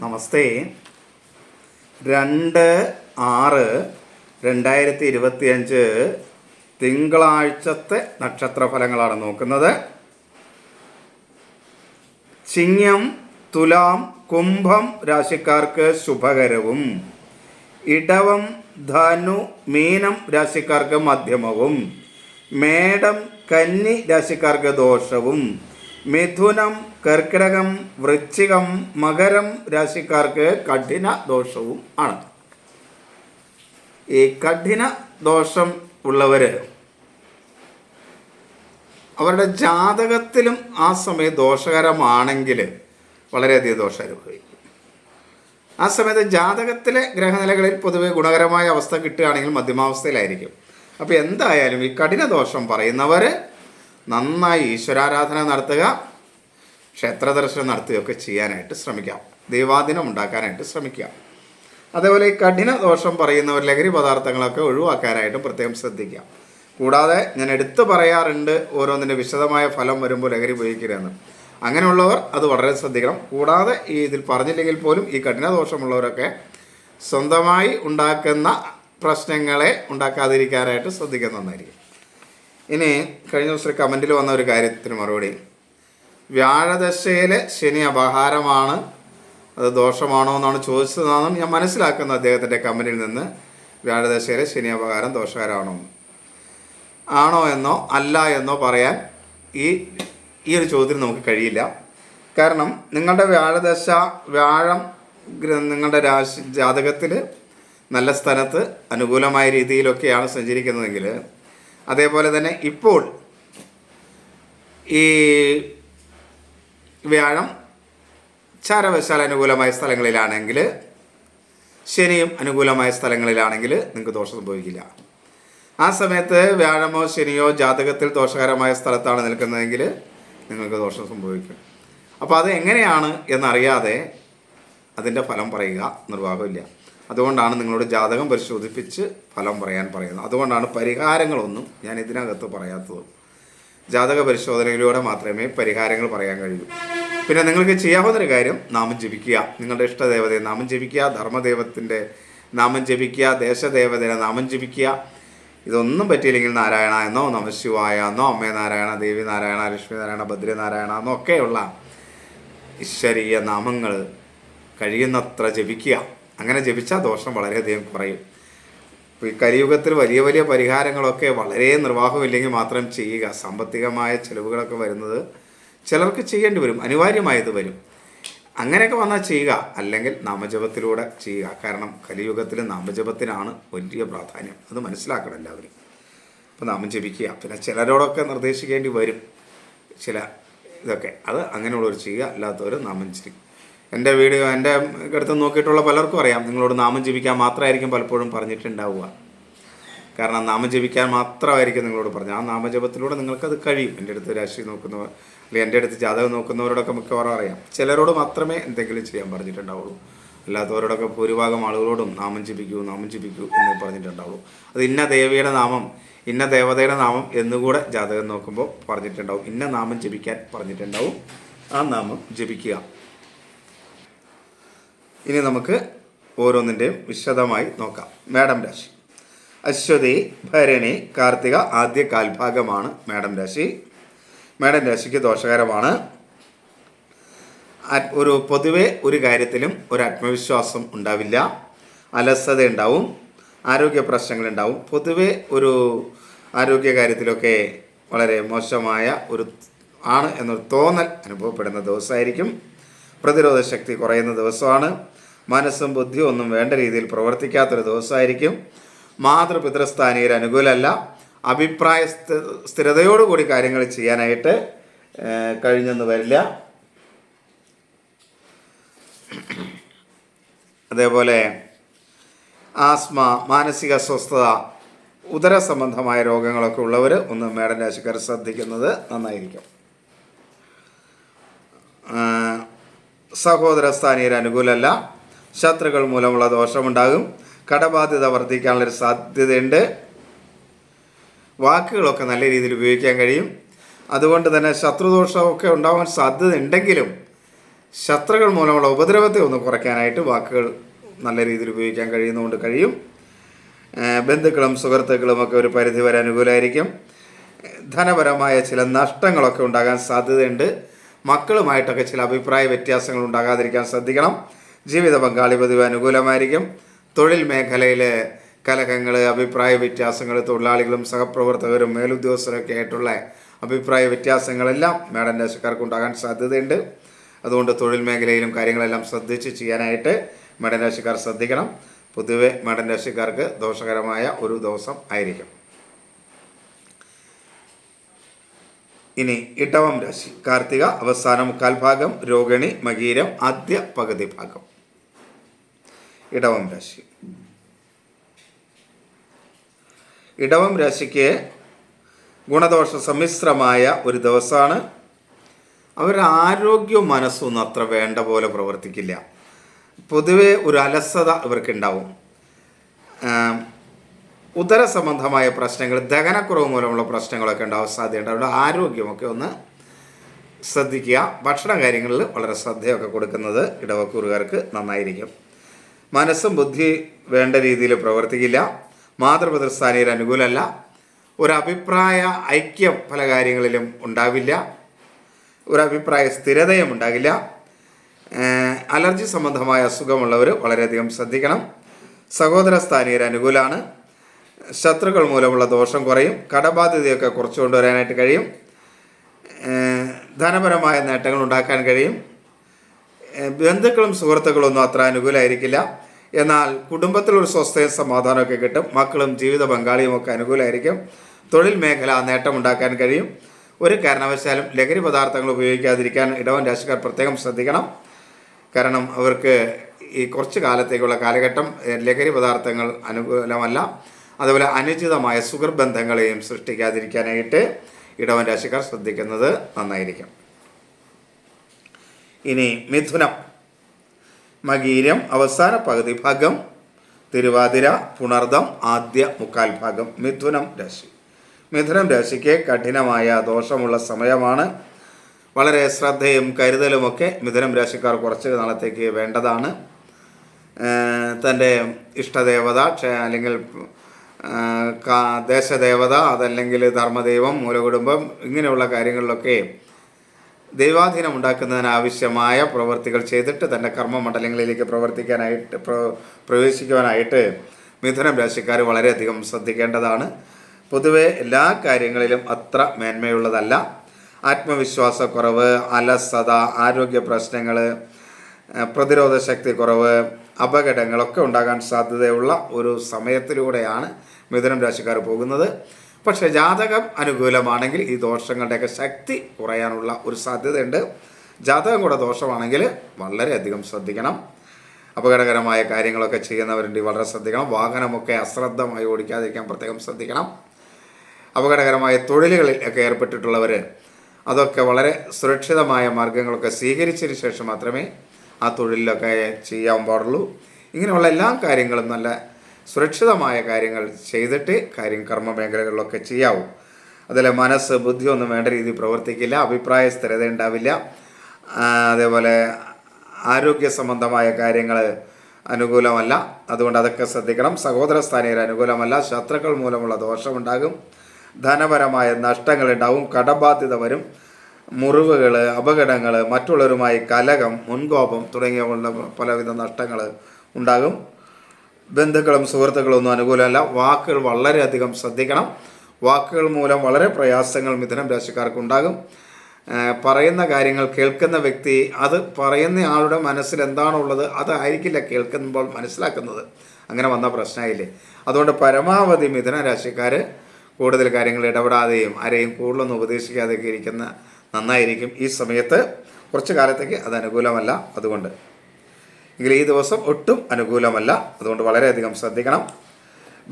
നമസ്തേ. 2/6/2025 തിങ്കളാഴ്ചത്തെ നക്ഷത്രഫലങ്ങളാണ് നോക്കുന്നത്. ചിങ്ങം, തുലാം, കുംഭം രാശിക്കാർക്ക് ശുഭകരവും, ഇടവം, ധനു, മീനം രാശിക്കാർക്ക് മധ്യമവും, മേടം, കന്നി രാശിക്കാർക്ക് ദോഷവും, മിഥുനം, കർക്കിടകം, വൃശ്ചികം, മകരം രാശിക്കാർക്ക് കഠിന ദോഷവും ആണ്. ഈ കഠിന ദോഷം ഉള്ളവർ അവരുടെ ജാതകത്തിലും ആ സമയം ദോഷകരമാണെങ്കിൽ വളരെയധികം ദോഷം അനുഭവിക്കും. ആ സമയത്ത് ജാതകത്തിലെ ഗ്രഹനിലകളിൽ പൊതുവെ ഗുണകരമായ അവസ്ഥ കിട്ടുകയാണെങ്കിൽ മധ്യമാവസ്ഥയിലായിരിക്കും. അപ്പോൾ എന്തായാലും ഈ കഠിന ദോഷം പറയുന്നവർ നന്നായി ഈശ്വരാരാധന നടത്തുക, ക്ഷേത്രദർശനം നടത്തുകയൊക്കെ ചെയ്യാനായിട്ട് ശ്രമിക്കാം, ദൈവാധീനം ഉണ്ടാക്കാനായിട്ട് ശ്രമിക്കുക. അതേപോലെ ഈ കഠിന ദോഷം പറയുന്നവർ ലഹരി പദാർത്ഥങ്ങളൊക്കെ ഒഴിവാക്കാനായിട്ടും പ്രത്യേകം ശ്രദ്ധിക്കുക. കൂടാതെ ഞാൻ എടുത്തു പറയാറുണ്ട്, ഓരോന്നിൻ്റെ വിശദമായ ഫലം വരുമ്പോൾ ലഹരി ഉപയോഗിക്കരുതെന്ന്. അങ്ങനെയുള്ളവർ അത് വളരെ ശ്രദ്ധിക്കണം. കൂടാതെ ഈ ഇതിൽ പറഞ്ഞില്ലെങ്കിൽ പോലും ഈ കഠിന ദോഷമുള്ളവരൊക്കെ സ്വന്തമായി ഉണ്ടാക്കുന്ന പ്രശ്നങ്ങളെ ഉണ്ടാക്കാതിരിക്കാനായിട്ട് ശ്രദ്ധിക്കുന്നതായിരിക്കും. ഇനി കഴിഞ്ഞ ദിവസം കമൻറ്റിൽ വന്ന ഒരു കാര്യത്തിന് മറുപടി, വ്യാഴദശയിലെ ശനി അപഹാരമാണ്, അത് ദോഷമാണോ എന്നാണ് ചോദിച്ചതെന്നാണ് ഞാൻ മനസ്സിലാക്കുന്നത് അദ്ദേഹത്തിൻ്റെ കമൻറ്റിൽ നിന്ന്. വ്യാഴദശയിലെ ശനി അപഹാരം ആണോ എന്നോ അല്ല എന്നോ പറയാൻ ഈ ഒരു ചോദ്യത്തിന് നമുക്ക് കഴിയില്ല. കാരണം നിങ്ങളുടെ വ്യാഴദശ, വ്യാഴം നിങ്ങളുടെ ജാതകത്തിൽ നല്ല സ്ഥലത്ത് അനുകൂലമായ രീതിയിലൊക്കെയാണ് സഞ്ചരിക്കുന്നതെങ്കിൽ, അതേപോലെ തന്നെ ഇപ്പോൾ ഈ വ്യാഴം ചാരവശാൽ അനുകൂലമായ സ്ഥലങ്ങളിലാണെങ്കിൽ, ശനിയും അനുകൂലമായ സ്ഥലങ്ങളിലാണെങ്കിൽ നിങ്ങൾക്ക് ദോഷം സംഭവിക്കില്ല. ആ സമയത്ത് വ്യാഴമോ ശനിയോ ജാതകത്തിൽ ദോഷകരമായ സ്ഥലത്താണ് നിൽക്കുന്നതെങ്കിൽ നിങ്ങൾക്ക് ദോഷം സംഭവിക്കും. അപ്പോൾ അത് എങ്ങനെയാണ് എന്നറിയാതെ അതിൻ്റെ ഫലം പറയുക നിർവാഹമില്ല. അതുകൊണ്ടാണ് നിങ്ങളോട് ജാതകം പരിശോധിപ്പിച്ച് ഫലം പറയാൻ പറയുന്നത്. അതുകൊണ്ടാണ് പരിഹാരങ്ങളൊന്നും ഞാൻ ഇതിനകത്ത് പറയാത്തത്. ജാതക പരിശോധനയിലൂടെ മാത്രമേ പരിഹാരങ്ങൾ പറയാൻ കഴിയൂ. പിന്നെ നിങ്ങൾക്ക് ചെയ്യാവുന്നൊരു കാര്യം, നാമം ജപിക്കുക. നിങ്ങളുടെ ഇഷ്ടദേവതയെ നാമം ജപിക്കുക, ധർമ്മദേവത്തിൻ്റെ നാമം ജപിക്കുക, ദേശദേവതയുടെ നാമം ജപിക്കുക. ഇതൊന്നും പറ്റിയില്ലെങ്കിൽ നാരായണ എന്നോ, നമശിവായ എന്നോ, അമ്മേ നാരായണ, ദേവി നാരായണ, ലക്ഷ്മി നാരായണ, ഭദ്രനാരായണ എന്നൊക്കെയുള്ള ഈശ്വരീയ നാമങ്ങൾ കഴിയുന്നത്ര ജപിക്കുക. അങ്ങനെ ജപിച്ചാൽ ദോഷം വളരെയധികം കുറയും. ഈ കലിയുഗത്തിൽ വലിയ വലിയ പരിഹാരങ്ങളൊക്കെ വളരെ നിർവാഹമില്ലെങ്കിൽ മാത്രം ചെയ്യുക. സാമ്പത്തികമായ ചിലവുകളൊക്കെ വരുന്നത് ചിലർക്ക് ചെയ്യേണ്ടി വരും, അനിവാര്യമായത് വരും. അങ്ങനെയൊക്കെ വന്നാൽ ചെയ്യുക, അല്ലെങ്കിൽ നാമജപത്തിലൂടെ ചെയ്യുക. കാരണം കലിയുഗത്തിൽ നാമജപത്തിനാണ് വലിയ പ്രാധാന്യം, അത് മനസ്സിലാക്കണം എല്ലാവരും. അപ്പോൾ നാമം ജപിക്കുക. പിന്നെ ചിലരോടൊക്കെ നിർദ്ദേശിക്കേണ്ടി വരും ചില ഇതൊക്കെ, അത് അങ്ങനെയുള്ളവർ ചെയ്യുക, അല്ലാത്തവർ നാമം ജപിക്കുക. എൻ്റെ വീഡിയോ എൻ്റെ അടുത്ത് നോക്കിയിട്ടുള്ള പലർക്കും അറിയാം, നിങ്ങളോട് നാമം ജപിക്കാൻ മാത്രമായിരിക്കും പലപ്പോഴും പറഞ്ഞിട്ടുണ്ടാവുക. കാരണം നാമം ജപിക്കാൻ മാത്രമായിരിക്കും നിങ്ങളോട് പറഞ്ഞു. ആ നാമജപത്തിലൂടെ നിങ്ങൾക്കത് കഴിയും. എൻ്റെ അടുത്ത് രാശി നോക്കുന്നവർ അല്ലെങ്കിൽ എൻ്റെ അടുത്ത് ജാതകം നോക്കുന്നവരോടൊക്കെ മിക്കവാറും അറിയാം. ചിലരോട് മാത്രമേ എന്തെങ്കിലും ചെയ്യാൻ പറഞ്ഞിട്ടുണ്ടാവുള്ളൂ, അല്ലാത്തവരോടൊക്കെ ഭൂരിഭാഗം ആളുകളോടും നാമം ജപിക്കൂ എന്ന് പറഞ്ഞിട്ടുണ്ടാവുള്ളൂ. അത് ഇന്ന ദേവിയുടെ നാമം, ഇന്ന ദേവതയുടെ നാമം എന്നുകൂടെ ജാതകം നോക്കുമ്പോൾ പറഞ്ഞിട്ടുണ്ടാവും. ഇന്ന നാമം ജപിക്കാൻ പറഞ്ഞിട്ടുണ്ടാവും, ആ നാമം ജപിക്കുക. ഇനി നമുക്ക് ഓരോന്നിൻ്റെയും വിശദമായി നോക്കാം. മേടം രാശി. അശ്വതി, ഭരണി, കാർത്തിക ആദ്യ കാൽഭാഗമാണ് മേടം രാശി. മേടം രാശിക്ക് ദോഷകരമാണ്. പൊതുവെ ഒരു കാര്യത്തിലും ഒരു ആത്മവിശ്വാസം ഉണ്ടാവില്ല, അലസത ഉണ്ടാവും, ആരോഗ്യ പ്രശ്നങ്ങളുണ്ടാവും. പൊതുവെ ഒരു ആരോഗ്യ കാര്യത്തിലൊക്കെ വളരെ മോശമായ ആണ് എന്നൊരു തോന്നൽ അനുഭവപ്പെടുന്ന ദിവസമായിരിക്കും. പ്രതിരോധ ശക്തി കുറയുന്ന ദിവസമാണ്. മനസ്സും ബുദ്ധിയും ഒന്നും വേണ്ട രീതിയിൽ പ്രവർത്തിക്കാത്തൊരു ദിവസമായിരിക്കും. മാതൃപിതൃസ്ഥാനീയർ അനുകൂലമല്ല. അഭിപ്രായ സ്ഥിരതയോടുകൂടി കാര്യങ്ങൾ ചെയ്യാനായിട്ട് കഴിഞ്ഞെന്ന് വരില്ല. അതേപോലെ ആസ്മ, മാനസിക അസ്വസ്ഥത, ഉദര സംബന്ധമായ രോഗങ്ങളൊക്കെ ഉള്ളവർ ഒന്ന് മേടം രാശിക്കാർ ശ്രദ്ധിക്കുന്നത് നന്നായിരിക്കും. സഹോദര സ്ഥാനീയർ അനുകൂലമല്ല. ശത്രുക്കൾ മൂലമുള്ള ദോഷമുണ്ടാകും. കടബാധ്യത വർദ്ധിക്കാനുള്ളൊരു സാധ്യതയുണ്ട്. വാക്കുകളൊക്കെ നല്ല രീതിയിൽ ഉപയോഗിക്കാൻ കഴിയും. അതുകൊണ്ട് തന്നെ ശത്രുദോഷമൊക്കെ ഉണ്ടാവാൻ സാധ്യത ഉണ്ടെങ്കിലും ശത്രുക്കൾ മൂലമുള്ള ഉപദ്രവത്തെ ഒന്ന് കുറയ്ക്കാനായിട്ട് വാക്കുകൾ നല്ല രീതിയിൽ ഉപയോഗിക്കാൻ കഴിയുന്നതുകൊണ്ട് കഴിയും. ബന്ധുക്കളും സുഹൃത്തുക്കളും ഒക്കെ ഒരു പരിധിവരെ അനുകൂലമായിരിക്കും. ധനപരമായ ചില നഷ്ടങ്ങളൊക്കെ ഉണ്ടാകാൻ സാധ്യതയുണ്ട്. മക്കളുമായിട്ടൊക്കെ ചില അഭിപ്രായ വ്യത്യാസങ്ങൾ ഉണ്ടാകാതിരിക്കാൻ ശ്രദ്ധിക്കണം. ജീവിത പങ്കാളി പതിവ് അനുകൂലമായിരിക്കും. തൊഴിൽ മേഖലയിലെ കലഹങ്ങൾ, അഭിപ്രായ വ്യത്യാസങ്ങൾ, തൊഴിലാളികളും സഹപ്രവർത്തകരും മേലുദ്യോഗസ്ഥരൊക്കെ ആയിട്ടുള്ള അഭിപ്രായ വ്യത്യാസങ്ങളെല്ലാം മേടൻ രാശിക്കാർക്ക് ഉണ്ടാകാൻ സാധ്യതയുണ്ട്. അതുകൊണ്ട് തൊഴിൽ മേഖലയിലും കാര്യങ്ങളെല്ലാം ശ്രദ്ധിച്ച് ചെയ്യാനായിട്ട് മേടൻ രാശിക്കാർ ശ്രദ്ധിക്കണം. പൊതുവെ മേടൻ രാശിക്കാർക്ക് ദോഷകരമായ ഒരു ദിവസം ആയിരിക്കും. ഇനി ഇടവം രാശി. കാർത്തിക അവസാന മുക്കാൽ ഭാഗം, രോഹിണി മകീരം ആദ്യ പകുതി ഭാഗം. ഇടവം രാശി. ഇടവം രാശിക്ക് ഗുണദോഷ സമ്മിശ്രമായ ഒരു ദിവസമാണ്. അവരുടെ ആരോഗ്യവും മനസ്സൊന്നും അത്ര വേണ്ട പോലെ പ്രവർത്തിക്കില്ല. പൊതുവെ ഒരു അലസത ഇവർക്കുണ്ടാവും. ഉദര സംബന്ധമായ പ്രശ്നങ്ങൾ, ദഹനക്കുറവ് മൂലമുള്ള പ്രശ്നങ്ങളൊക്കെ ഉണ്ടാവാൻ സാധ്യതയുണ്ട്. അവരുടെ ആരോഗ്യമൊക്കെ ഒന്ന് ശ്രദ്ധിക്കുക. ഭക്ഷണ കാര്യങ്ങളിൽ വളരെ ശ്രദ്ധയൊക്കെ കൊടുക്കുന്നത് ഇടവക്കൂറുകാർക്ക് നന്നായിരിക്കും. മനസ്സും ബുദ്ധി വേണ്ട രീതിയിൽ പ്രവർത്തിക്കില്ല. മാതൃപിതൃസ്ഥാനീയർ അനുകൂലമല്ല. ഒരു അഭിപ്രായ ഐക്യം പല കാര്യങ്ങളിലും ഉണ്ടാവില്ല. ഒരു അഭിപ്രായ സ്ഥിരതയും ഉണ്ടാകില്ല. അലർജി സംബന്ധമായ അസുഖമുള്ളവർ വളരെയധികം ശ്രദ്ധിക്കണം. സഹോദര സ്ഥാനീയർ അനുകൂലമാണ്. ശത്രുക്കൾ മൂലമുള്ള ദോഷം കുറയും. കടബാധ്യതയൊക്കെ കുറച്ചു കൊണ്ടുവരാനായിട്ട് കഴിയും. ധനപരമായ നേട്ടങ്ങൾ ഉണ്ടാക്കാൻ കഴിയും. ബന്ധുക്കളും സുഹൃത്തുക്കളും ഒന്നും അത്ര അനുകൂലമായിരിക്കില്ല. എന്നാൽ കുടുംബത്തിലൊരു സ്വസ്ഥയും സമാധാനമൊക്കെ കിട്ടും. മക്കളും ജീവിത പങ്കാളിയും ഒക്കെ അനുകൂലമായിരിക്കും. തൊഴിൽ മേഖല നേട്ടമുണ്ടാക്കാൻ കഴിയും. ഒരു കാരണവശാലും ലഹരി പദാർത്ഥങ്ങൾ ഉപയോഗിക്കാതിരിക്കാൻ ഇടവൻ രാശിക്കാർ പ്രത്യേകം ശ്രദ്ധിക്കണം. കാരണം അവർക്ക് ഈ കുറച്ച് കാലത്തേക്കുള്ള കാലഘട്ടം ലഹരി പദാർത്ഥങ്ങൾ അനുകൂലമല്ല. അതുപോലെ അനുചിതമായ സുഹൃബന്ധങ്ങളെയും സൃഷ്ടിക്കാതിരിക്കാനായിട്ട് ഇടവൻ രാശിക്കാർ ശ്രദ്ധിക്കുന്നത് നന്നായിരിക്കും. ഇനി മിഥുനം. മകീരം അവസാന പകുതി ഭാഗം, തിരുവാതിര പുണർദം ആദ്യ മുക്കാൽ ഭാഗം. മിഥുനം രാശി. മിഥുനം രാശിക്ക് കഠിനമായ ദോഷമുള്ള സമയമാണ്. വളരെ ശ്രദ്ധയും കരുതലുമൊക്കെ മിഥുനം രാശിക്കാർ കുറച്ച് നാളത്തേക്ക് വേണ്ടതാണ്. തൻ്റെ ഇഷ്ടദേവത അല്ലെങ്കിൽ ദേശദേവത, അതല്ലെങ്കിൽ ധർമ്മദൈവം, മൂലകുടുംബം, ഇങ്ങനെയുള്ള കാര്യങ്ങളിലൊക്കെ ദൈവാധീനം ഉണ്ടാക്കുന്നതിനാവശ്യമായ പ്രവൃത്തികൾ ചെയ്തിട്ട് തൻ്റെ കർമ്മമണ്ഡലങ്ങളിലേക്ക് പ്രവേശിക്കുവാനായിട്ട് മിഥുനം രാശിക്കാർ വളരെയധികം ശ്രദ്ധിക്കേണ്ടതാണ്. പൊതുവെ എല്ലാ കാര്യങ്ങളിലും അത്ര മേന്മയുള്ളതല്ല. ആത്മവിശ്വാസക്കുറവ്, അലസത, ആരോഗ്യ പ്രശ്നങ്ങൾ, പ്രതിരോധ ശക്തി കുറവ്, അപകടങ്ങളൊക്കെ ഉണ്ടാകാൻ സാധ്യതയുള്ള ഒരു സമയത്തിലൂടെയാണ് മിഥുനം രാശിക്കാർ പോകുന്നത്. പക്ഷേ ജാതകം അനുകൂലമാണെങ്കിൽ ഈ ദോഷങ്ങളുടെയൊക്കെ ശക്തി കുറയാനുള്ള ഒരു സാധ്യതയുണ്ട്. ജാതകം കൂടെ ദോഷമാണെങ്കിൽ വളരെയധികം ശ്രദ്ധിക്കണം. അപകടകരമായ കാര്യങ്ങളൊക്കെ ചെയ്യുന്നവരുണ്ട്, വളരെ ശ്രദ്ധിക്കണം. വാഹനമൊക്കെ അശ്രദ്ധമായി ഓടിക്കാതിരിക്കാൻ പ്രത്യേകം ശ്രദ്ധിക്കണം. അപകടകരമായ തൊഴിലുകളിൽ ഒക്കെ ഏർപ്പെട്ടിട്ടുള്ളവർ അതൊക്കെ വളരെ സുരക്ഷിതമായ മാർഗങ്ങളൊക്കെ സ്വീകരിച്ചതിന് ശേഷം മാത്രമേ ആ തൊഴിലിലൊക്കെ ചെയ്യാൻ പാടുള്ളൂ. ഇങ്ങനെയുള്ള എല്ലാ കാര്യങ്ങളും നല്ല സുരക്ഷിതമായ കാര്യങ്ങൾ ചെയ്തിട്ട് കർമ്മ മേഖലകളിലൊക്കെ ചെയ്യാവൂ. അതിൽ മനസ്സ് ബുദ്ധിയൊന്നും വേണ്ട രീതിയിൽ പ്രവർത്തിക്കില്ല. അഭിപ്രായ സ്ഥിരത ഉണ്ടാവില്ല. അതേപോലെ ആരോഗ്യ സംബന്ധമായ കാര്യങ്ങൾ അനുകൂലമല്ല. അതുകൊണ്ട് അതൊക്കെ ശ്രദ്ധിക്കണം. സഹോദര സ്ഥാനീയർ അനുകൂലമല്ല. ശത്രുക്കൾ മൂലമുള്ള ദോഷമുണ്ടാകും. ധനപരമായ നഷ്ടങ്ങളുണ്ടാവും. കടബാധ്യത വരും. മുറിവുകൾ, അപകടങ്ങൾ, മറ്റുള്ളവരുമായി കലഹം, മുൻകോപം തുടങ്ങിയ പലവിധ നഷ്ടങ്ങൾ ഉണ്ടാകും. ബന്ധുക്കളും സുഹൃത്തുക്കളും ഒന്നും അനുകൂലമല്ല. വാക്കുകൾ വളരെയധികം ശ്രദ്ധിക്കണം. വാക്കുകൾ മൂലം വളരെ പ്രയാസങ്ങൾ മിഥുനം രാശിക്കാർക്ക് ഉണ്ടാകും. പറയുന്ന കാര്യങ്ങൾ കേൾക്കുന്ന വ്യക്തി അത് പറയുന്ന ആളുടെ മനസ്സിൽ എന്താണുള്ളത് അതായിരിക്കില്ല കേൾക്കുമ്പോൾ മനസ്സിലാക്കുന്നത്. അങ്ങനെ വന്ന പ്രശ്നമായില്ലേ. അതുകൊണ്ട് പരമാവധി മിഥുന രാശിക്കാർ കൂടുതൽ കാര്യങ്ങൾ ഇടപെടാതെയും ആരെയും കൂടുതലൊന്നും ഉപദേശിക്കാതെയൊക്കെ ഇരിക്കുന്ന നന്നായിരിക്കും. ഈ സമയത്ത് കുറച്ച് കാലത്തേക്ക് അത് അനുകൂലമല്ല. അതുകൊണ്ട് എങ്കിൽ ഈ ദിവസം ഒട്ടും അനുകൂലമല്ല. അതുകൊണ്ട് വളരെയധികം ശ്രദ്ധിക്കണം.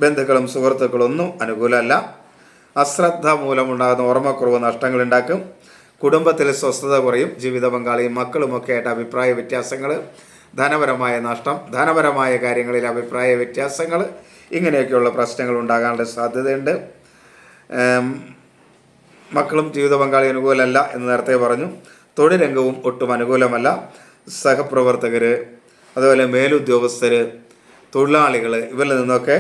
ബന്ധുക്കളും സുഹൃത്തുക്കളും ഒന്നും അനുകൂലമല്ല. അശ്രദ്ധ മൂലമുണ്ടാകുന്ന ഓർമ്മക്കുറവ് നഷ്ടങ്ങളുണ്ടാക്കും. കുടുംബത്തിൽ സ്വസ്ഥത കുറയും. ജീവിത പങ്കാളിയും മക്കളുമൊക്കെ ആയിട്ട് അഭിപ്രായ വ്യത്യാസങ്ങൾ, ധനപരമായ നഷ്ടം, ധനപരമായ കാര്യങ്ങളിൽ അഭിപ്രായ വ്യത്യാസങ്ങൾ, ഇങ്ങനെയൊക്കെയുള്ള പ്രശ്നങ്ങൾ ഉണ്ടാകാനുള്ള സാധ്യതയുണ്ട്. മക്കളും ജീവിത പങ്കാളി അനുകൂലമല്ല എന്ന് നേരത്തെ പറഞ്ഞു. തൊഴിൽ രംഗവും ഒട്ടും അനുകൂലമല്ല. സഹപ്രവർത്തകർ, അതുപോലെ മേലുദ്യോഗസ്ഥർ, തൊഴിലാളികൾ, ഇവരിൽ നിന്നൊക്കെ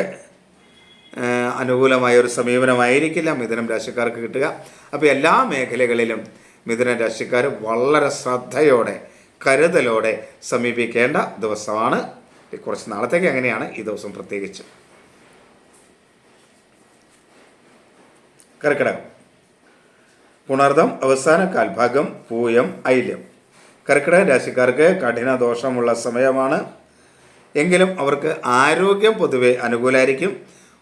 അനുകൂലമായ ഒരു സമീപനമായിരിക്കില്ല മിഥുനം രാശിക്കാർക്ക് കിട്ടുക. അപ്പോൾ എല്ലാ മേഖലകളിലും മിഥുനം രാശിക്കാർ വളരെ ശ്രദ്ധയോടെ കരുതലോടെ സമീപിക്കേണ്ട ദിവസമാണ്. കുറച്ച് നാളത്തേക്ക് അങ്ങനെയാണ്, ഈ ദിവസം പ്രത്യേകിച്ച്. കർക്കിടകം, പുണർദം അവസാന കാൽഭാഗം, പൂയം, ഐല്യം. കർക്കിടക രാശിക്കാർക്ക് കഠിന ദോഷമുള്ള സമയമാണ്. എങ്കിലും അവർക്ക് ആരോഗ്യം പൊതുവെ അനുകൂലമായിരിക്കും.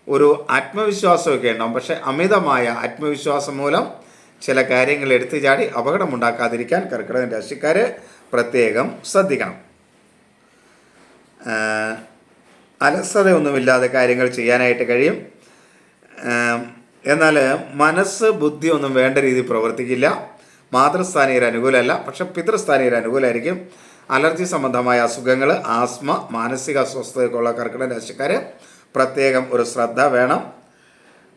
ഒരു ആത്മവിശ്വാസമൊക്കെ ഉണ്ടാവും. പക്ഷേ അമിതമായ ആത്മവിശ്വാസം മൂലം ചില കാര്യങ്ങൾ എടുത്തു ചാടി അപകടമുണ്ടാക്കാതിരിക്കാൻ കർക്കിടക രാശിക്കാർ പ്രത്യേകം ശ്രദ്ധിക്കണം. അലസതയൊന്നുമില്ലാതെ കാര്യങ്ങൾ ചെയ്യാനായിട്ട് കഴിയും. എന്നാൽ മനസ്സ് ബുദ്ധി ഒന്നും വേണ്ട രീതിയിൽ പ്രവർത്തിക്കില്ല. മാതൃസ്ഥാനീയർ അനുകൂലമല്ല, പക്ഷെ പിതൃസ്ഥാനീയർ അനുകൂലമായിരിക്കും. അലർജി സംബന്ധമായ അസുഖങ്ങൾ, ആസ്മ, മാനസിക അസ്വസ്ഥതയൊക്കെയുള്ള കർക്കിടക രാശിക്കാർ പ്രത്യേകം ഒരു ശ്രദ്ധ വേണം.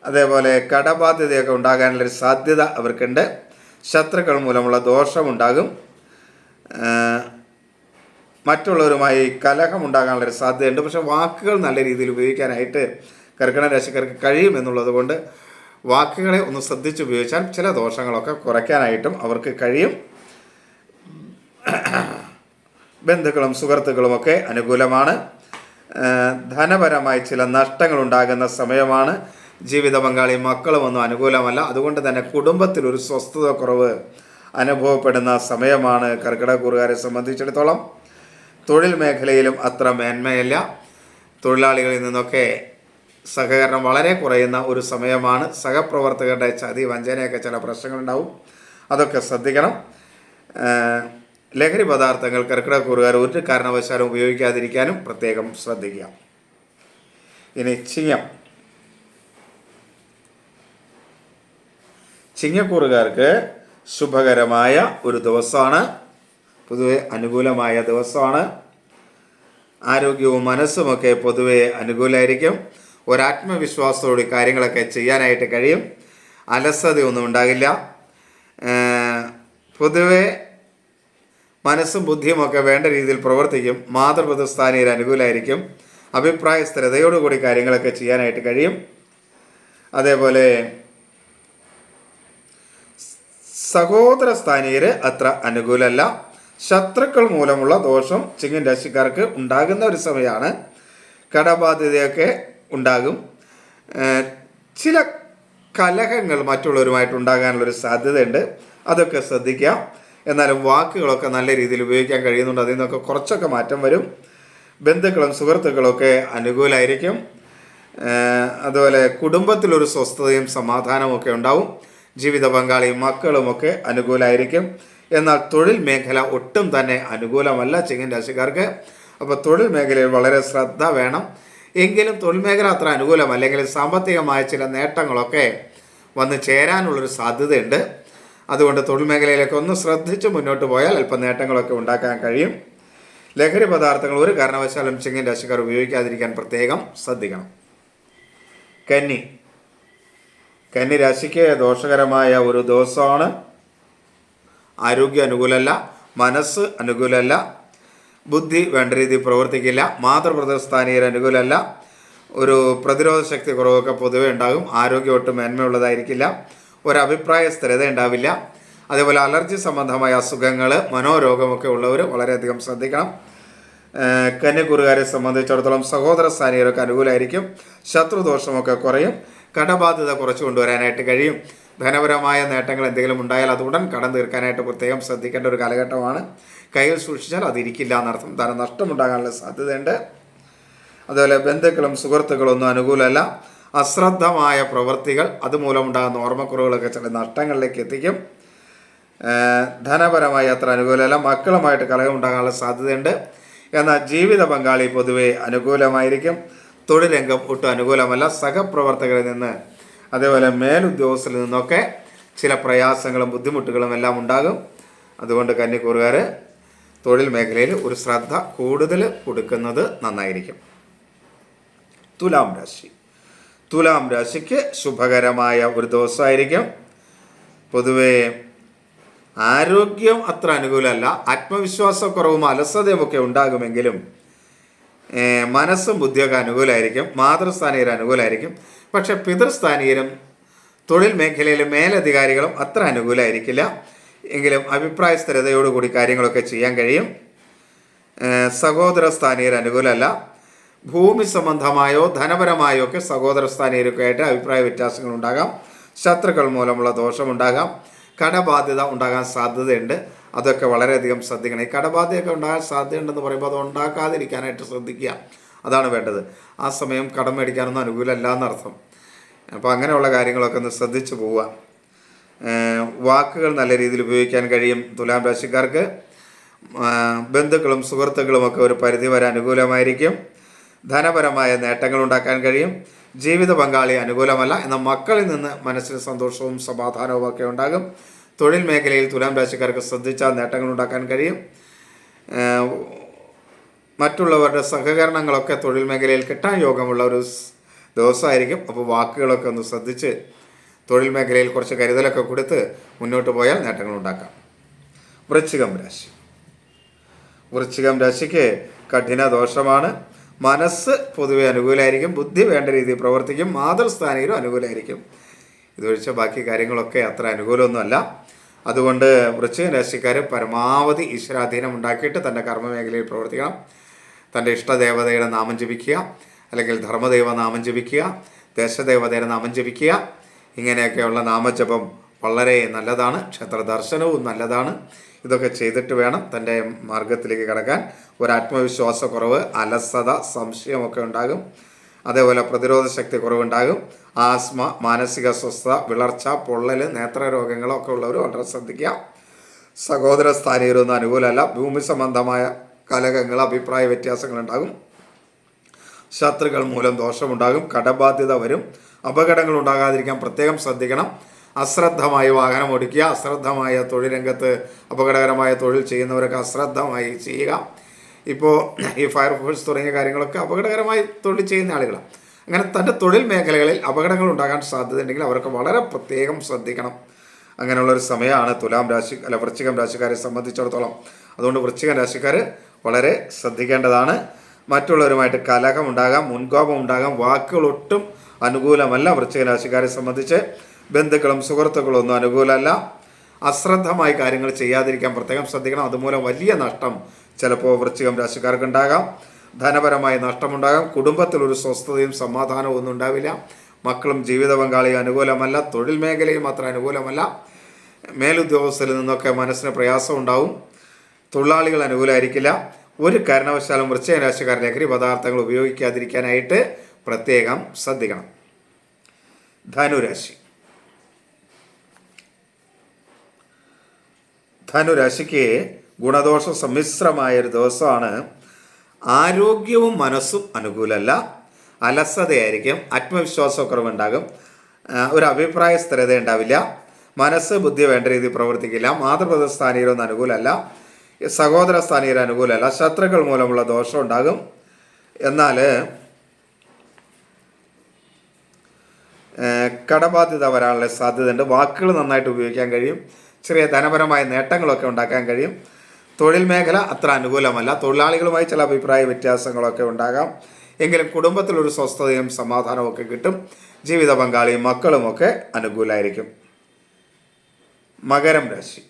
അതേപോലെ കടബാധ്യതയൊക്കെ ഉണ്ടാകാനുള്ളൊരു സാധ്യത അവർക്കുണ്ട്. ശത്രുക്കൾ മൂലമുള്ള ദോഷമുണ്ടാകും. മറ്റുള്ളവരുമായി കലഹമുണ്ടാകാനുള്ളൊരു സാധ്യതയുണ്ട്. പക്ഷേ വാക്കുകൾ നല്ല രീതിയിൽ ഉപയോഗിക്കാനായിട്ട് കർക്കിടക രാശിക്കാർക്ക് കഴിയുമെന്നുള്ളത് കൊണ്ട് വാക്കുകളെ ഒന്ന് ശ്രദ്ധിച്ച് ഉപയോഗിച്ചാൽ ചില ദോഷങ്ങളൊക്കെ കുറയ്ക്കാനായിട്ടും അവർക്ക് കഴിയും. ബന്ധുക്കളും സുഹൃത്തുക്കളുമൊക്കെ അനുകൂലമാണ്. ധനപരമായി ചില നഷ്ടങ്ങൾ ഉണ്ടാകുന്ന സമയമാണ്. ജീവിത പങ്കാളി മക്കളുമൊന്നും അനുകൂലമല്ല. അതുകൊണ്ട് തന്നെ കുടുംബത്തിലൊരു സ്വസ്ഥത കുറവ് അനുഭവപ്പെടുന്ന സമയമാണ് കർക്കിടകക്കൂറുകാരെ സംബന്ധിച്ചിടത്തോളം. തൊഴിൽ മേഖലയിലും അത്ര മേന്മയില്ല. തൊഴിലാളികളിൽ നിന്നൊക്കെ സഹകരണം വളരെ കുറയുന്ന ഒരു സമയമാണ്. സഹപ്രവർത്തകരുടെ ചതി വഞ്ചനയൊക്കെ ചില പ്രശ്നങ്ങളുണ്ടാവും, അതൊക്കെ ശ്രദ്ധിക്കണം. ലഹരി പദാർത്ഥങ്ങൾ കർക്കിടകക്കൂറുകാർ ഒരു കാരണവശാലും ഉപയോഗിക്കാതിരിക്കാനും പ്രത്യേകം ശ്രദ്ധിക്കുക. ഇനി ചിങ്ങം. ചിങ്ങക്കൂറുകാർക്ക് ശുഭകരമായ ഒരു ദിവസമാണ്. പൊതുവെ അനുകൂലമായ ദിവസമാണ്. ആരോഗ്യവും മനസ്സുമൊക്കെ പൊതുവെ അനുകൂലമായിരിക്കും. ഒരാത്മവിശ്വാസത്തോടെ കാര്യങ്ങളൊക്കെ ചെയ്യാനായിട്ട് കഴിയും. അലസതയൊന്നും ഉണ്ടാകില്ല. പൊതുവെ മനസ്സും ബുദ്ധിയുമൊക്കെ വേണ്ട രീതിയിൽ പ്രവർത്തിക്കും. മാതൃപിതൃസ്ഥാനീയർ അനുകൂലമായിരിക്കും. അഭിപ്രായ സ്ഥിരതയോടുകൂടി കാര്യങ്ങളൊക്കെ ചെയ്യാനായിട്ട് കഴിയും. അതേപോലെ സഹോദര സ്ഥാനീയർ അത്ര അനുകൂലമല്ല. ശത്രുക്കൾ മൂലമുള്ള ദോഷം ചിങ്ങൻ രാശിക്കാർക്ക് ഉണ്ടാകുന്ന ഒരു സമയമാണ്. കടബാധ്യതയൊക്കെ ഉണ്ടാകും. ചില കലഹങ്ങൾ മറ്റുള്ളവരുമായിട്ട് ഉണ്ടാകാനുള്ളൊരു സാധ്യതയുണ്ട്, അതൊക്കെ ശ്രദ്ധിക്കുക. എന്നാലും വാക്കുകളൊക്കെ നല്ല രീതിയിൽ ഉപയോഗിക്കാൻ കഴിയുന്നുണ്ട്. അതിൽ നിന്നൊക്കെ കുറച്ചൊക്കെ മാറ്റം വരും. ബന്ധുക്കളും സുഹൃത്തുക്കളൊക്കെ അനുകൂലമായിരിക്കും. അതുപോലെ കുടുംബത്തിലൊരു സ്വസ്ഥതയും സമാധാനമൊക്കെ ഉണ്ടാവും. ജീവിത പങ്കാളിയും മക്കളുമൊക്കെ അനുകൂലമായിരിക്കും. എന്നാൽ തൊഴിൽ മേഖല ഒട്ടും തന്നെ അനുകൂലമല്ല ചിങ്ങൻ രാശിക്കാർക്ക്. അപ്പോൾ തൊഴിൽ മേഖലയിൽ വളരെ ശ്രദ്ധ വേണം. എങ്കിലും തൊഴിൽ മേഖല അത്ര അനുകൂലമല്ലെങ്കിൽ സാമ്പത്തികമായ ചില നേട്ടങ്ങളൊക്കെ വന്ന് ചേരാനുള്ളൊരു സാധ്യതയുണ്ട്. അതുകൊണ്ട് തൊഴിൽ മേഖലയിലേക്ക് ഒന്ന് ശ്രദ്ധിച്ച് മുന്നോട്ട് പോയാൽ അല്പം നേട്ടങ്ങളൊക്കെ ഉണ്ടാക്കാൻ കഴിയും. ലഹരി പദാർത്ഥങ്ങൾ ഒരു കാരണവശാലും ചിങ്ങൻ രാശിക്കാർ ഉപയോഗിക്കാതിരിക്കാൻ പ്രത്യേകം ശ്രദ്ധിക്കണം. കന്നി. കന്നി രാശിക്ക് ദോഷകരമായ ഒരു ദിവസമാണ്. ആരോഗ്യം അനുകൂലമല്ല, മനസ്സ് അനുകൂലമല്ല, ബുദ്ധി വേണ്ട രീതിയിൽ പ്രവർത്തിക്കില്ല. മാതൃപിതൃസ്ഥാനീയർ അനുകൂലമല്ല. ഒരു പ്രതിരോധ ശക്തി കുറവൊക്കെ പൊതുവെ ഉണ്ടാകും. ആരോഗ്യം ഒട്ടും മേന്മയുള്ളതായിരിക്കില്ല. ഒരഭിപ്രായ സ്ഥിരത ഉണ്ടാവില്ല. അതേപോലെ അലർജി സംബന്ധമായ അസുഖങ്ങൾ, മനോരോഗമൊക്കെ ഉള്ളവർ വളരെയധികം ശ്രദ്ധിക്കണം. കന്യക്കൂറുകാരെ സംബന്ധിച്ചിടത്തോളം സഹോദര സ്ഥാനീയരൊക്കെ അനുകൂലമായിരിക്കും. ശത്രുദോഷമൊക്കെ കുറയും. കടബാധ്യത കുറച്ച് കൊണ്ടുവരാനായിട്ട് കഴിയും. ധനപരമായ നേട്ടങ്ങൾ എന്തെങ്കിലും ഉണ്ടായാൽ അത് ഉടൻ കടം തീർക്കാനായിട്ട് പ്രത്യേകം ശ്രദ്ധിക്കേണ്ട ഒരു കാലഘട്ടമാണ്. കയ്യിൽ സൂക്ഷിച്ചാൽ അതിരിക്കില്ല എന്നർത്ഥം. ധനനഷ്ടമുണ്ടാകാനുള്ള സാധ്യതയുണ്ട്. അതുപോലെ ബന്ധുക്കളും സുഹൃത്തുക്കളും ഒന്നും അനുകൂലമല്ല. അശ്രദ്ധമായ പ്രവൃത്തികൾ അതുമൂലമുണ്ടാകുന്ന ഓർമ്മക്കുറവുകളൊക്കെ ചില നഷ്ടങ്ങളിലേക്ക് എത്തിക്കും. ധനപരമായി അത്ര അനുകൂലമല്ല. മക്കളുമായിട്ട് കലഹമുണ്ടാകാനുള്ള സാധ്യതയുണ്ട്. എന്നാൽ ജീവിത പങ്കാളി പൊതുവെ അനുകൂലമായിരിക്കും. തൊഴിൽ രംഗം ഒട്ടും അനുകൂലമല്ല. സഹപ്രവർത്തകരിൽ നിന്ന് അതേപോലെ മേലുദ്യോഗസ്ഥരിൽ നിന്നൊക്കെ ചില പ്രയാസങ്ങളും ബുദ്ധിമുട്ടുകളും എല്ലാം ഉണ്ടാകും. അതുകൊണ്ട് കന്യക്കൂറുകാർ തൊഴിൽ മേഖലയിൽ ഒരു ശ്രദ്ധ കൂടുതൽ കൊടുക്കുന്നത് നന്നായിരിക്കും. തുലാം രാശി. തുലാം രാശിക്ക് ശുഭകരമായ ഒരു ദിവസമായിരിക്കും. പൊതുവെ ആരോഗ്യം അത്ര അനുകൂലമല്ല. ആത്മവിശ്വാസക്കുറവും അലസതയും ഒക്കെ ഉണ്ടാകുമെങ്കിലും മനസ്സും ബുദ്ധിയൊക്കെ അനുകൂലമായിരിക്കും. മാതൃസ്ഥാനീയർ അനുകൂലമായിരിക്കും. പക്ഷെ പിതൃസ്ഥാനീയരും തൊഴിൽ മേഖലയിലെ മേലധികാരികളും അത്ര അനുകൂലമായിരിക്കില്ല. എങ്കിലും അഭിപ്രായ സ്ഥിരതയോടുകൂടി കാര്യങ്ങളൊക്കെ ചെയ്യാൻ കഴിയും. സഹോദര സ്ഥാനീയർ അനുകൂലമല്ല. ഭൂമി സംബന്ധമായോ ധനപരമായോ ഒക്കെ സഹോദര സ്ഥാനീയരൊക്കെ ആയിട്ട് അഭിപ്രായ വ്യത്യാസങ്ങൾ ഉണ്ടാകാം. ശത്രുക്കൾ മൂലമുള്ള ദോഷമുണ്ടാകാം. കടബാധ്യത ഉണ്ടാകാൻ സാധ്യതയുണ്ട്. അതൊക്കെ വളരെയധികം ശ്രദ്ധിക്കണം. ഈ കടബാധ്യതയൊക്കെ ഉണ്ടാകാൻ സാധ്യതയുണ്ടെന്ന് പറയുമ്പോൾ അത് ഉണ്ടാക്കാതിരിക്കാനായിട്ട് ശ്രദ്ധിക്കുക. അതാണ് വേണ്ടത്. ആ സമയം കടം മേടിക്കാനൊന്നും അനുകൂലമല്ല എന്നർത്ഥം. അപ്പോൾ അങ്ങനെയുള്ള കാര്യങ്ങളൊക്കെ ഒന്ന് ശ്രദ്ധിച്ചു പോവുക. വാക്കുകൾ നല്ല രീതിയിൽ ഉപയോഗിക്കാൻ കഴിയും തുലാം രാശിക്കാർക്ക്. ബന്ധുക്കളും സുഹൃത്തുക്കളുമൊക്കെ ഒരു പരിധിവരെ അനുകൂലമായിരിക്കും. ധനപരമായ നേട്ടങ്ങൾ ഉണ്ടാക്കാൻ കഴിയും. ജീവിത പങ്കാളി അനുകൂലമല്ല. എന്നാൽ മക്കളിൽ നിന്ന് മനസ്സിന് സന്തോഷവും സമാധാനവും ഒക്കെ ഉണ്ടാകും. തൊഴിൽ മേഖലയിൽ തുലാം രാശിക്കാർക്ക് ശ്രദ്ധിച്ചാൽ നേട്ടങ്ങൾ ഉണ്ടാക്കാൻ കഴിയും. മറ്റുള്ളവരുടെ സഹകരണങ്ങളൊക്കെ തൊഴിൽ മേഖലയിൽ കിട്ടാൻ യോഗമുള്ള ഒരു ദിവസമായിരിക്കും. അപ്പോൾ വാക്കുകളൊക്കെ ഒന്ന് ശ്രദ്ധിച്ച് തൊഴിൽ മേഖലയിൽ കുറച്ച് കരുതലൊക്കെ കൊടുത്ത് മുന്നോട്ട് പോയാൽ നേട്ടങ്ങൾ ഉണ്ടാക്കാം. വൃശ്ചികം രാശി. വൃശ്ചികം രാശിക്ക് കഠിന ദോഷമാണ്. മനസ്സ് പൊതുവെ അനുകൂലമായിരിക്കും. ബുദ്ധി വേണ്ട രീതിയിൽ പ്രവർത്തിക്കും. മാതൃസ്ഥാനീയരും അനുകൂലമായിരിക്കും. ഇതൊഴിച്ച ബാക്കി കാര്യങ്ങളൊക്കെ അത്ര അനുകൂലമൊന്നുമല്ല. അതുകൊണ്ട് വൃശ്ചിക രാശിക്കാർ പരമാവധി ഈശ്വരാധീനം ഉണ്ടാക്കിയിട്ട് തൻ്റെ കർമ്മമേഖലയിൽ പ്രവർത്തിക്കണം. തൻ്റെ ഇഷ്ടദേവതയുടെ നാമം ജപിക്കുക, അല്ലെങ്കിൽ ധർമ്മദൈവ നാമം ജപിക്കുക, ദേശദേവതയുടെ നാമം ജപിക്കുക. ഇങ്ങനെയൊക്കെയുള്ള നാമജപം വളരെ നല്ലതാണ്. ക്ഷേത്ര ദർശനവും നല്ലതാണ്. ഇതൊക്കെ ചെയ്തിട്ട് വേണം തൻ്റെ മാർഗത്തിലേക്ക് കടക്കാൻ. ഒരു ആത്മവിശ്വാസക്കുറവ്, അലസത, സംശയമൊക്കെ ഉണ്ടാകും. അതേപോലെ പ്രതിരോധ ശക്തി കുറവുണ്ടാകും. ആസ്മ, മാനസിക അസ്വസ്ഥത, വിളർച്ച, പൊള്ളൽ, നേത്രരോഗങ്ങളൊക്കെ ഉള്ളവർ വളരെ ശ്രദ്ധിക്കുക. സഹോദര സ്ഥാനീയരൊന്നും അനുകൂലമല്ല. ഭൂമി സംബന്ധമായ കലഹങ്ങൾ, അഭിപ്രായ വ്യത്യാസങ്ങളുണ്ടാകും. ശത്രുക്കൾ മൂലം ദോഷമുണ്ടാകും. കടബാധ്യത വരും. അപകടങ്ങൾ ഉണ്ടാകാതിരിക്കാൻ പ്രത്യേകം ശ്രദ്ധിക്കണം. അശ്രദ്ധമായി വാഹനം ഓടിക്കുക. അശ്രദ്ധമായ തൊഴിൽ രംഗത്ത് അപകടകരമായ തൊഴിൽ ചെയ്യുന്നവരൊക്കെ അശ്രദ്ധമായി ചെയ്യുക. ഇപ്പോൾ ഈ ഫയർഫോഴ്സ് തുടങ്ങിയ കാര്യങ്ങളൊക്കെ അപകടകരമായി തൊഴിൽ ചെയ്യുന്ന ആളുകളാണ്. അങ്ങനെ തൻ്റെ തൊഴിൽ മേഖലകളിൽ അപകടങ്ങൾ ഉണ്ടാകാൻ സാധ്യതയുണ്ടെങ്കിൽ അവർക്ക് വളരെ പ്രത്യേകം ശ്രദ്ധിക്കണം. അങ്ങനെയുള്ളൊരു സമയമാണ് വൃശ്ചികം രാശിക്കാരെ സംബന്ധിച്ചിടത്തോളം. അതുകൊണ്ട് വൃശ്ചിക രാശിക്കാർ വളരെ ശ്രദ്ധിക്കേണ്ടതാണ്. മറ്റുള്ളവരുമായിട്ട് കലഹം ഉണ്ടാകാം, മുൻകോപം ഉണ്ടാകാം. വാക്കുകൾ ഒട്ടും അനുകൂലമല്ല വൃശ്ചിക രാശിക്കാരെ സംബന്ധിച്ച്. ബന്ധുക്കളും സുഹൃത്തുക്കളും ഒന്നും അനുകൂലമല്ല. അശ്രദ്ധമായി കാര്യങ്ങൾ ചെയ്യാതിരിക്കാൻ പ്രത്യേകം ശ്രദ്ധിക്കണം. അതുമൂലം വലിയ നഷ്ടം ചിലപ്പോൾ വൃശ്ചികം രാശിക്കാർക്ക് ഉണ്ടാകാം. ധനപരമായ നഷ്ടമുണ്ടാകാം. കുടുംബത്തിലൊരു സ്വസ്ഥതയും സമാധാനവും ഒന്നും ഉണ്ടാവില്ല. മക്കളും ജീവിത പങ്കാളിയും അനുകൂലമല്ല. തൊഴിൽ മേഖലയും അത്ര അനുകൂലമല്ല. മേലുദ്യോഗസ്ഥരിൽ നിന്നൊക്കെ മനസ്സിന് പ്രയാസം ഉണ്ടാവും. തൊഴിലാളികൾ അനുകൂലമായിരിക്കില്ല. ഒരു കാരണവശാലും വൃശ്ചിക രാശിക്കാർ ലഹരി പദാർത്ഥങ്ങൾ ഉപയോഗിക്കാതിരിക്കാനായിട്ട് പ്രത്യേകം ശ്രദ്ധിക്കണം. ധനുരാശി. ധനുരാശിക്ക് ഗുണദോഷ സമ്മിശ്രമായൊരു ദിവസമാണ്. ആരോഗ്യവും മനസ്സും അനുകൂലമല്ല. അലസതയായിരിക്കും. ആത്മവിശ്വാസക്കുറവുണ്ടാകും. ഒരു അഭിപ്രായ സ്ഥിരത ഉണ്ടാവില്ല. മനസ്സ് ബുദ്ധി വേണ്ട രീതിയിൽ പ്രവർത്തിക്കില്ല. മാതൃസ്ഥാനീയരൊന്നും അനുകൂലമല്ല. സഹോദര സ്ഥാനീയർ അനുകൂലമല്ല. ശത്രുക്കൾ മൂലമുള്ള ദോഷം ഉണ്ടാകും. എന്നാൽ കടബാധ്യത വരാനുള്ള സാധ്യതയുണ്ട്. വാക്കുകൾ നന്നായിട്ട് ഉപയോഗിക്കാൻ കഴിയും. ചെറിയ ധനപരമായ നേട്ടങ്ങളൊക്കെ ഉണ്ടാക്കാൻ കഴിയും. തൊഴിൽ മേഖല അത്ര അനുകൂലമല്ല. തൊഴിലാളികളുമായി ചില അഭിപ്രായ വ്യത്യാസങ്ങളൊക്കെ ഉണ്ടാകാം. എങ്കിലും കുടുംബത്തിലൊരു സ്വസ്ഥതയും സമാധാനവും ഒക്കെ കിട്ടും. ജീവിത പങ്കാളിയും മക്കളുമൊക്കെ അനുകൂലമായിരിക്കും. മകരം രാശി.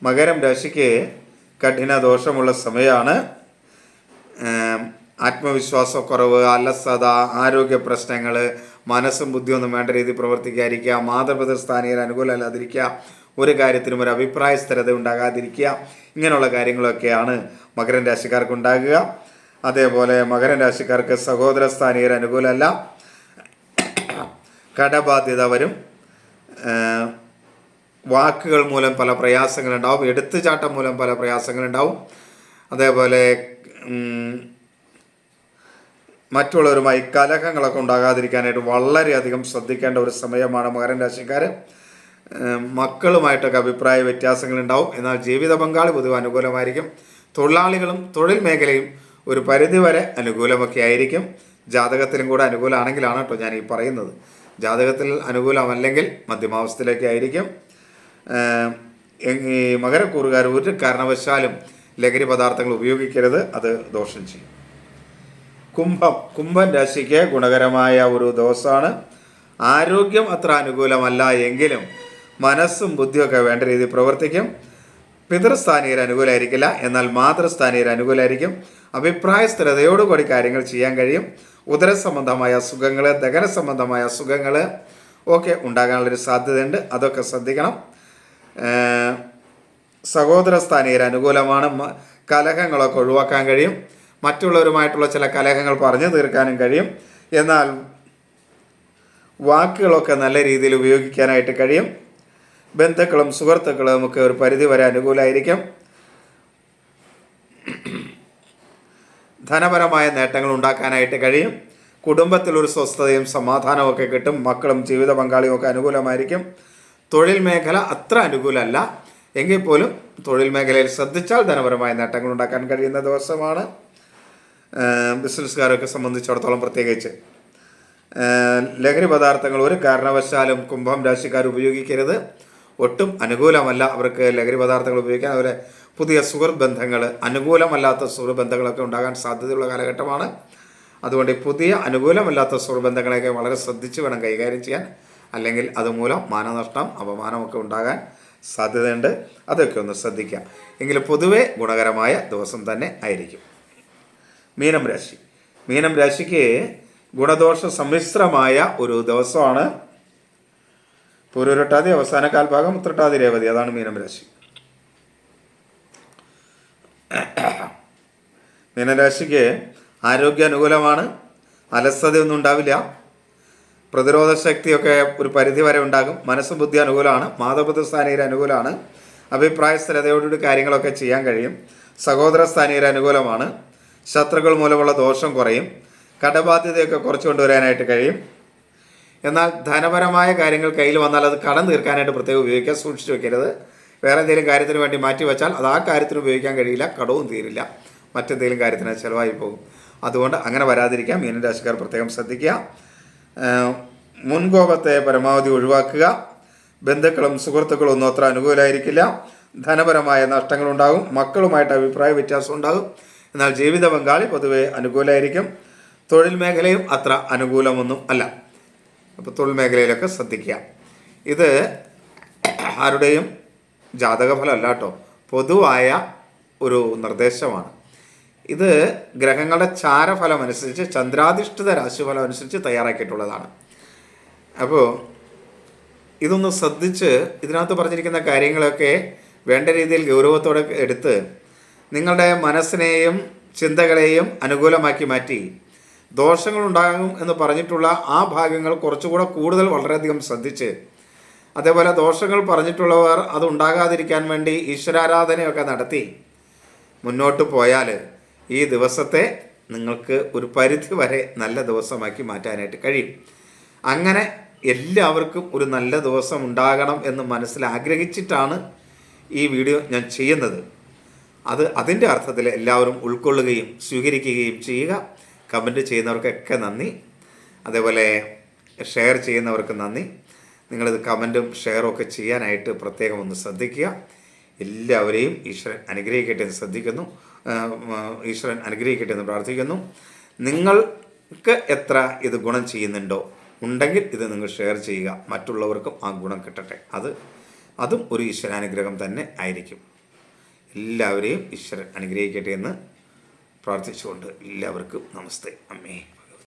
മകരം രാശിക്ക് കഠിന ദോഷമുള്ള സമയമാണ്. ആത്മവിശ്വാസക്കുറവ്, അലസത, ആരോഗ്യ പ്രശ്നങ്ങൾ, മനസ്സും ബുദ്ധിയൊന്നും വേണ്ട രീതിയിൽ പ്രവർത്തിക്കാതിരിക്കുക, മാതൃപിതൃസ്ഥാനീയർ അനുകൂലമല്ലാതിരിക്കുക, ഒരു കാര്യത്തിനും ഒരു അഭിപ്രായ സ്ഥിരത ഉണ്ടാകാതിരിക്കുക. ഇങ്ങനെയുള്ള കാര്യങ്ങളൊക്കെയാണ് മകരം രാശിക്കാർക്ക് ഉണ്ടാകുക. അതേപോലെ മകരം രാശിക്കാർക്ക് സഹോദര സ്ഥാനീയർ അനുകൂലമല്ല. കടബാധ്യത വരും. വാക്കുകൾ മൂലം പല പ്രയാസങ്ങളുണ്ടാവും. എടുത്തുചാട്ടം മൂലം പല പ്രയാസങ്ങളുണ്ടാവും. അതേപോലെ മറ്റുള്ളവരുമായി കലഹങ്ങളൊക്കെ ഉണ്ടാകാതിരിക്കാനായിട്ട് വളരെയധികം ശ്രദ്ധിക്കേണ്ട ഒരു സമയമാണ് മകരം രാശിക്കാർ. മക്കളുമായിട്ടൊക്കെ അഭിപ്രായ വ്യത്യാസങ്ങളുണ്ടാവും. എന്നാൽ ജീവിത പങ്കാളി പൊതുവെ അനുകൂലമായിരിക്കും. തൊഴിലാളികളും തൊഴിൽ മേഖലയും ഒരു പരിധിവരെ അനുകൂലമൊക്കെ ആയിരിക്കും. ജാതകത്തിലും കൂടെ അനുകൂലമാണെങ്കിലാണ് കേട്ടോ ഞാൻ ഈ പറയുന്നത്. ജാതകത്തിൽ അനുകൂലമല്ലെങ്കിൽ മധ്യമാവസ്ഥയിലേക്ക് ആയിരിക്കും. ഈ മകരക്കൂറുകാർ ഒരു കാരണവശാലും ലഹരി പദാർത്ഥങ്ങൾ ഉപയോഗിക്കരുത്, അത് ദോഷം ചെയ്യും. കുംഭം രാശിക്ക് ഗുണകരമായ ഒരു ദിവസമാണ്. ആരോഗ്യം അത്ര അനുകൂലമല്ല എങ്കിലും മനസ്സും ബുദ്ധിയൊക്കെ വേണ്ട രീതിയിൽ പ്രവർത്തിക്കും. പിതൃസ്ഥാനീയർ അനുകൂലമായിരിക്കില്ല, എന്നാൽ മാതൃസ്ഥാനീയർ അനുകൂലമായിരിക്കും. അഭിപ്രായ സ്ഥിരതയോടുകൂടി കാര്യങ്ങൾ ചെയ്യാൻ കഴിയും. ഉദര സംബന്ധമായ അസുഖങ്ങൾ, ദഹന സംബന്ധമായ അസുഖങ്ങൾ ഒക്കെ ഉണ്ടാകാനുള്ളൊരു സാധ്യതയുണ്ട്, അതൊക്കെ ശ്രദ്ധിക്കണം. സഹോദര സ്ഥാനീയർ അനുകൂലമാണ്. കലഹങ്ങളൊക്കെ ഒഴിവാക്കാൻ കഴിയും. മറ്റുള്ളവരുമായിട്ടുള്ള ചില കലഹങ്ങൾ പറഞ്ഞു തീർക്കാനും കഴിയും. എന്നാൽ വാക്കുകളൊക്കെ നല്ല രീതിയിൽ ഉപയോഗിക്കാനായിട്ട് കഴിയും. ബന്ധുക്കളും സുഹൃത്തുക്കളും ഒക്കെ ഒരു പരിധി വരെ അനുകൂലമായിരിക്കും. ധനപരമായ നേട്ടങ്ങൾ ഉണ്ടാക്കാനായിട്ട് കഴിയും. കുടുംബത്തിലൊരു സ്വസ്ഥതയും സമാധാനവും ഒക്കെ കിട്ടും. മക്കളും ജീവിത പങ്കാളിയും ഒക്കെ അനുകൂലമായിരിക്കും. തൊഴിൽ മേഖല അത്ര അനുകൂലമല്ല, എങ്കിൽ പോലും തൊഴിൽ മേഖലയിൽ ശ്രദ്ധിച്ചാൽ ധനപരമായ നേട്ടങ്ങൾ ഉണ്ടാക്കാൻ കഴിയുന്ന ദിവസമാണ്. ബിസിനസ്സുകാരൊക്കെ സംബന്ധിച്ചിടത്തോളം പ്രത്യേകിച്ച് ലഹരി പദാർത്ഥങ്ങൾ ഒരു കാരണവശാലും കുംഭം രാശിക്കാർ ഉപയോഗിക്കരുത്, ഒട്ടും അനുകൂലമല്ല അവർക്ക് ലഹരി പദാർത്ഥങ്ങൾ ഉപയോഗിക്കാൻ. അതുപോലെ പുതിയ സുഹൃത്ത് ബന്ധങ്ങൾ, അനുകൂലമല്ലാത്ത സുഹൃത്ത് ബന്ധങ്ങളൊക്കെ ഉണ്ടാകാൻ സാധ്യതയുള്ള കാലഘട്ടമാണ്. അതുകൊണ്ട് പുതിയ അനുകൂലമല്ലാത്ത സുഹൃത്ത് ബന്ധങ്ങളെയൊക്കെ വളരെ ശ്രദ്ധിച്ച് വേണം കൈകാര്യം ചെയ്യാൻ, അല്ലെങ്കിൽ അതുമൂലം മാനനഷ്ടം, അപമാനമൊക്കെ ഉണ്ടാകാൻ സാധ്യതയുണ്ട്. അതൊക്കെ ഒന്ന് ശ്രദ്ധിക്കാം. എങ്കിലും പൊതുവെ ഗുണകരമായ ദിവസം തന്നെ ആയിരിക്കും. മീനം രാശിക്ക് ഗുണദോഷ സമ്മിശ്രമായ ഒരു ദിവസമാണ്. പൂരുരുട്ടാതി അവസാന കാൽഭാഗം ഉത്രട്ടാതി രേവതി, അതാണ് മീനം രാശി. മീനരാശിക്ക് ആരോഗ്യ അനുകൂലമാണ്. അലസതയൊന്നും ഉണ്ടാവില്ല. പ്രതിരോധ ശക്തിയൊക്കെ ഒരു പരിധി വരെ ഉണ്ടാകും. മനസ്സും ബുദ്ധി അനുകൂലമാണ്. മാതാപിതൃസ്ഥാനീയർ അനുകൂലമാണ്. അഭിപ്രായ സ്ഥിരതയോടുകൂടി കാര്യങ്ങളൊക്കെ ചെയ്യാൻ കഴിയും. സഹോദര സ്ഥാനീയർ അനുകൂലമാണ്. ശത്രുക്കൾ മൂലമുള്ള ദോഷം കുറയും. കടബാധ്യതയൊക്കെ കുറച്ച് കൊണ്ടുവരാനായിട്ട് കഴിയും. എന്നാൽ ധനപരമായ കാര്യങ്ങൾ കയ്യിൽ വന്നാൽ അത് കടം തീർക്കാനായിട്ട് പ്രത്യേകം ഉപയോഗിക്കുക, സൂക്ഷിച്ചു വയ്ക്കരുത്. വേറെ എന്തെങ്കിലും കാര്യത്തിന് വേണ്ടി മാറ്റി വെച്ചാൽ അത് ആ കാര്യത്തിന് ഉപയോഗിക്കാൻ കഴിയില്ല, കടവും തീരില്ല, മറ്റെന്തെങ്കിലും കാര്യത്തിന് ചിലവായി പോകും. അതുകൊണ്ട് അങ്ങനെ വരാതിരിക്കാൻ മീനരാശിക്കാർ പ്രത്യേകം ശ്രദ്ധിക്കുക. മുൻകോപത്തെ പരമാവധി ഒഴിവാക്കുക. ബന്ധുക്കളും സുഹൃത്തുക്കളും ഒന്നും അത്ര അനുകൂലമായിരിക്കില്ല. ധനപരമായ നഷ്ടങ്ങളുണ്ടാകും. മക്കളുമായിട്ട് അഭിപ്രായ വ്യത്യാസം ഉണ്ടാകും. എന്നാൽ ജീവിത പങ്കാളി പൊതുവെ അനുകൂലമായിരിക്കും. തൊഴിൽ മേഖലയും അത്ര അനുകൂലമൊന്നും അല്ല. അപ്പോൾ തൊഴിൽ മേഖലയിലൊക്കെ ശ്രദ്ധിക്കുക. ഇത് ആരുടെയും ജാതകഫലമല്ല കേട്ടോ, പൊതുവായ ഒരു നിർദ്ദേശമാണ്. ഇത് ഗ്രഹങ്ങളുടെ ചാരഫലം അനുസരിച്ച്, ചന്ദ്രാധിഷ്ഠിത രാശിഫലം അനുസരിച്ച് തയ്യാറാക്കിയിട്ടുള്ളതാണ്. അപ്പോൾ ഇതൊന്ന് ശ്രദ്ധിച്ച് ഇതിനകത്ത് പറഞ്ഞിരിക്കുന്ന കാര്യങ്ങളൊക്കെ വേണ്ട രീതിയിൽ ഗൗരവത്തോടെ എടുത്ത് നിങ്ങളുടെ മനസ്സിനെയും ചിന്തകളെയും അനുകൂലമാക്കി മാറ്റി ദോഷങ്ങളുണ്ടാകും എന്ന് പറഞ്ഞിട്ടുള്ള ആ ഭാഗങ്ങൾ കുറച്ചുകൂടെ കൂടുതൽ വളരെയധികം ശ്രദ്ധിച്ച്, അതേപോലെ ദോഷങ്ങൾ പറഞ്ഞിട്ടുള്ളവർ അത് ഉണ്ടാകാതിരിക്കാൻ വേണ്ടി ഈശ്വരാരാധനയൊക്കെ നടത്തി മുന്നോട്ട് പോയാൽ ഈ ദിവസത്തെ നിങ്ങൾക്ക് ഒരു പരിധി വരെ നല്ല ദിവസമാക്കി മാറ്റാനായിട്ട് കഴിയും. അങ്ങനെ എല്ലാവർക്കും ഒരു നല്ല ദിവസം ഉണ്ടാകണം എന്ന് മനസ്സിൽ ആഗ്രഹിച്ചിട്ടാണ് ഈ വീഡിയോ ഞാൻ ചെയ്യുന്നത്. അതിൻ്റെ അർത്ഥത്തിൽ എല്ലാവരും ഉൾക്കൊള്ളുകയും സ്വീകരിക്കുകയും ചെയ്യുക. കമൻറ്റ് ചെയ്യുന്നവർക്കൊക്കെ നന്ദി, അതേപോലെ ഷെയർ ചെയ്യുന്നവർക്ക് നന്ദി. നിങ്ങളിത് കമൻറ്റും ഷെയറും ഒക്കെ ചെയ്യാനായിട്ട് പ്രത്യേകം ഒന്ന് ശ്രദ്ധിക്കുക. എല്ലാവരെയും ഈശ്വരൻ അനുഗ്രഹിക്കട്ടെ എന്ന് ശ്രദ്ധിക്കുന്നു, ഈശ്വരൻ അനുഗ്രഹിക്കട്ടെ എന്ന് പ്രാർത്ഥിക്കുന്നു. നിങ്ങൾക്ക് എത്ര ഇത് ഗുണം ചെയ്യുന്നുണ്ടോ ഉണ്ടെങ്കിൽ ഇത് നിങ്ങൾ ഷെയർ ചെയ്യുക, മറ്റുള്ളവർക്കും ആ ഗുണം കിട്ടട്ടെ. അതും ഒരു ഈശ്വരാനുഗ്രഹം തന്നെ ആയിരിക്കും. എല്ലാവരെയും ഈശ്വരൻ അനുഗ്രഹിക്കട്ടെ എന്ന് പ്രാർത്ഥിച്ചുകൊണ്ട് എല്ലാവർക്കും നമസ്തേ. അമ്മേ.